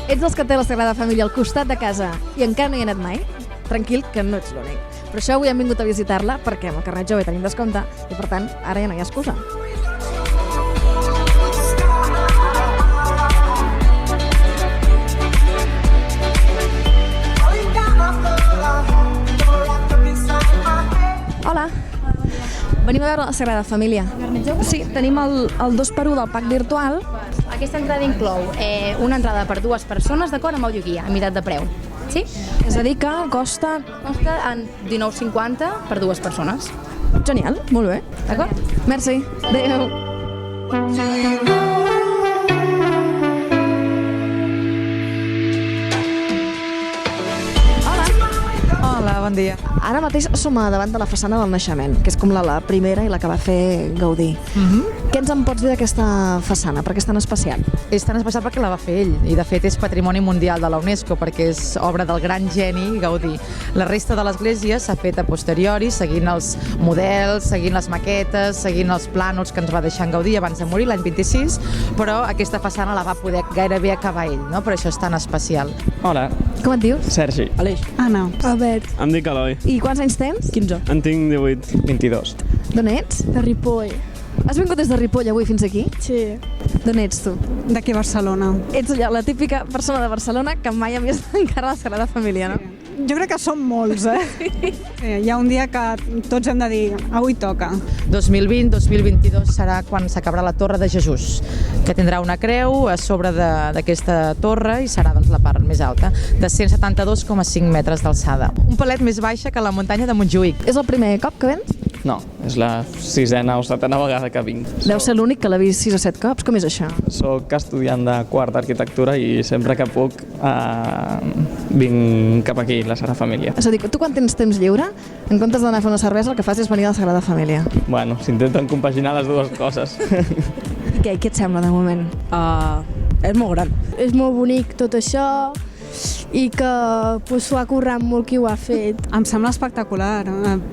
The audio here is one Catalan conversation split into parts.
Ets dels que té la Sagrada Família al costat de casa i encara no hi ha anat mai? Tranquil, que no ets l'únic. Per això avui hem vingut a visitar-la, perquè amb el carnet jove tenim descompte i, per tant, ara ja no hi ha excusa. Hola. Venim a veure la Sagrada Família. Sí, tenim el 2x1 del pack virtual. Aquesta entrada inclou una entrada per 2 persones, d'acord, amb audioguia, a meitat de preu. Sí? És a dir que costa... Costa en 19,50 per 2 persones. Genial, molt bé. D'acord? Merci. Adéu. Hola, bon dia. Ara mateix som davant de la façana del naixement, que és com la primera i la que va fer Gaudí. Què ens en pots dir d'aquesta façana? Per què és tan especial? És tan especial perquè la va fer ell i de fet és Patrimoni Mundial de la UNESCO perquè és obra del gran geni Gaudí. La resta de l'església s'ha fet a posteriori seguint els models, seguint les maquetes, seguint els plànols que ens va deixar en Gaudí abans de morir l'any 26, però aquesta façana la va poder gairebé acabar ell, no? Per això és tan especial. Hola, Com et dius? Sergi. Aleix. Anna. Albert. Em dic Eloi. I quants anys tens? 15. En tinc 18. 22. D'on ets? De Ripoll. Has vingut des de Ripoll avui fins aquí? Sí. D'on ets tu? D'aquí a Barcelona. Ets allò, la típica persona de Barcelona que mai ha vist encara la Sagrada Família, no? Jo crec que som molts, Sí, hi ha un dia que tots hem de dir, avui toca. 2020-2022 serà quan s'acabarà la Torre de Jesús, que tindrà una creu a sobre d'aquesta torre i serà doncs, la part més alta, de 172,5 metres d'alçada. Un palet més baixa que la muntanya de Montjuïc. És el primer cop que vens? No, és la 6ª o 7ª vegada que vinc. Deu ser l'únic que l'ha vist 6 o 7 cops. Com és això? Soc estudiant de quart d'arquitectura i sempre que puc vinc cap aquí, la Sagrada Família. És a dir, tu quan tens temps lliure, en comptes d'anar a fer una cervesa, el que fas és venir a la Sagrada Família. Bueno, s'intenten compaginar les dues coses. I què et sembla de moment? És molt gran. És molt bonic tot això i que s'ho ha currat molt qui ho ha fet. Em sembla espectacular,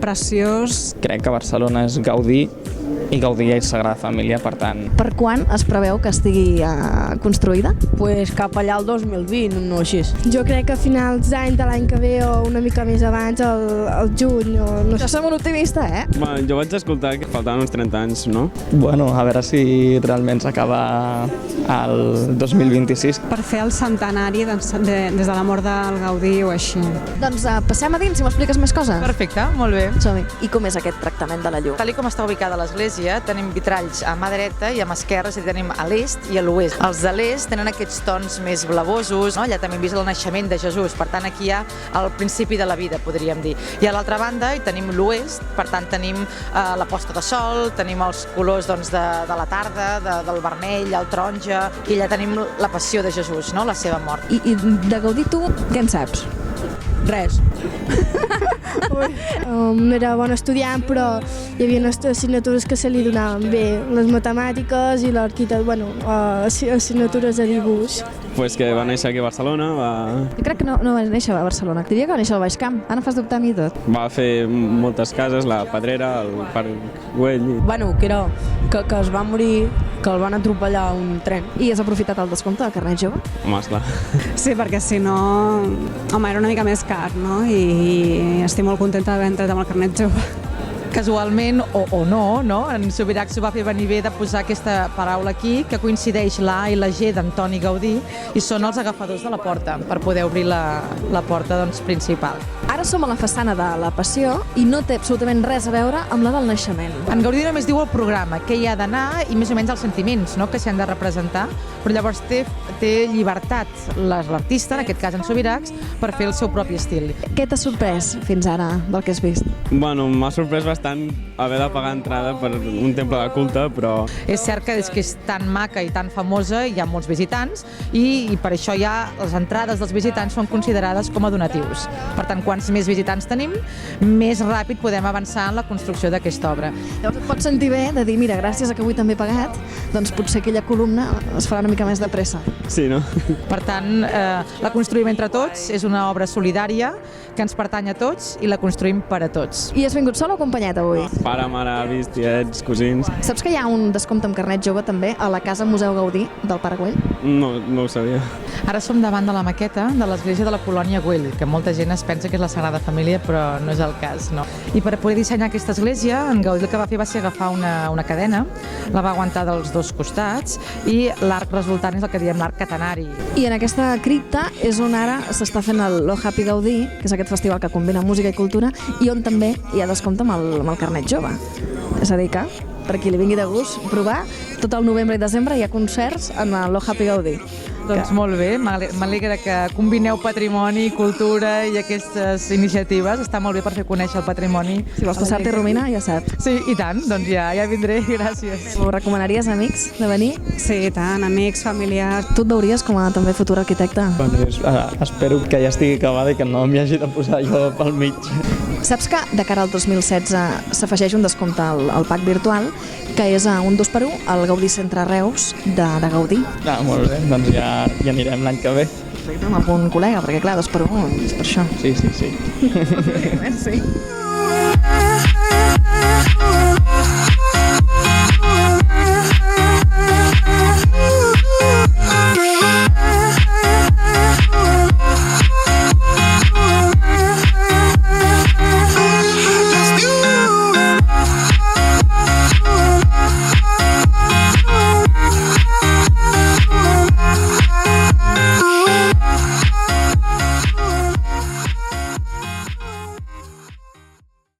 preciós. Crec que Barcelona és Gaudí i Gaudí és Sagrada Família, per tant... Per quan es preveu que estigui construïda? Pues cap allà al 2020, no així. Jo crec que a finals d'any de l'any que ve o una mica més abans, al juny o no sé. Jo som un optimista, Bueno, jo vaig escoltar que faltaven uns 30 anys, no? Bueno, a veure si realment s'acaba el 2026. Per fer el centenari des de la mort del Gaudí o així. Doncs passem a dins, si m'expliques més coses. Perfecte, molt bé. Som-hi. I com és aquest tractament de la llum? Tal com està ubicada l'església, tenim vitralls a mà dreta i a mà esquerra, és a dir, tenim a l'est i a l'oest. Els de l'est tenen aquests tons més blavosos, no? Allà també hem vist el naixement de Jesús, per tant aquí hi ha el principi de la vida, podríem dir. I a l'altra banda hi tenim l'oest, per tant tenim la posta de sol, tenim els colors doncs, de la tarda, del vermell, el taronja, i allà tenim la passió de Jesús, no? La seva mort. I de Gaudí tu què en saps? Res. No era bon estudiant, però hi havia assignatures que se li donaven bé, les matemàtiques i l'arquitectura, assignatures de dibuix. Pues que va néixer aquí a Barcelona, Jo crec que no va néixer a Barcelona, diria que va néixer al Baix Camp. Ara em fas dubtar a mi i tot. va fer moltes cases, la Pedrera, el Parc Güell... Bueno, que era que es va morir, que el van atropellar a un tren. I has aprofitat el descompte del carnet jove? Home, esclar. Sí, perquè si no, home, era una mica més car, no? I estic molt contenta d'haver entrat amb el carnet jove. Casualment, o no, no? En Subirac s'ho va fer venir bé de posar aquesta paraula aquí, que coincideix la A i la G d'Antoni Gaudí, i són els agafadors de la porta, per poder obrir la porta doncs, principal. Ara som a la façana de la Passió i no té absolutament res a veure amb la del naixement. En Gaudí només diu el programa, què hi ha d'anar i més o menys els sentiments, no?, que s'hi han de representar, però llavors té llibertat l'artista, en aquest cas en Subiracs, per fer el seu propi estil. Què t'ha sorprès fins ara del que has vist? Bueno, m'ha sorprès bastant haver de pagar entrada per un temple de culte, però... És cert que des que és tan maca i tan famosa hi ha molts visitants i per això ja les entrades dels visitants són considerades com a donatius. Per tant, quants més visitants tenim, més ràpid podem avançar en la construcció d'aquesta obra. Llavors et pots sentir bé de dir, mira, gràcies a que avui també he pagat, doncs potser aquella columna es farà una mica més de pressa. Sí, no? Per tant, la construïm entre tots, és una obra solidària que ens pertany a tots i la construïm per a tots. I has vingut sol o acompanyat? net avui. Pare, mare, avis, tiets, cosins... Saps que hi ha un descompte amb carnet jove també a la Casa Museu Gaudí del Pare Güell? No ho sabia. Ara som davant de la maqueta de l'església de la colònia Güell, que molta gent es pensa que és la Sagrada Família, però no és el cas, no? I per poder dissenyar aquesta església, en Gaudí el que va fer va ser agafar una cadena, la va aguantar dels dos costats i l'arc resultant és el que diem l'arc catenari. I en aquesta cripta és on ara s'està fent el Lo Happy Gaudí, que és aquest festival que combina música i cultura, i on també hi ha descompte amb el carnet jove. És a dir que, per qui li vingui de gust provar, tot el novembre i desembre hi ha concerts en el Lo Happy Gaudí. Doncs molt bé, m'alegra que combineu patrimoni, cultura i aquestes iniciatives. Està molt bé per fer conèixer el patrimoni. Si vols passar-te, Romina, ja saps. Sí, i tant, doncs ja vindré, gràcies. Ho recomanaries, amics, de venir? Sí, tant, amics, familiars... Tu et veuries com a també futur arquitecte? Bueno, espero que ja estigui acabada i que no m'hi hagi de posar jo pel mig. Saps que de cara al 2016 s'afegeix un descompte al pack virtual, que és un 2x1 al Gaudí Centre Reus de Gaudí. Molt bé, doncs ja anirem l'any que ve. Perfecte, amb algun col·lega, perquè clar, 2x1 és per això. Sí. Merci.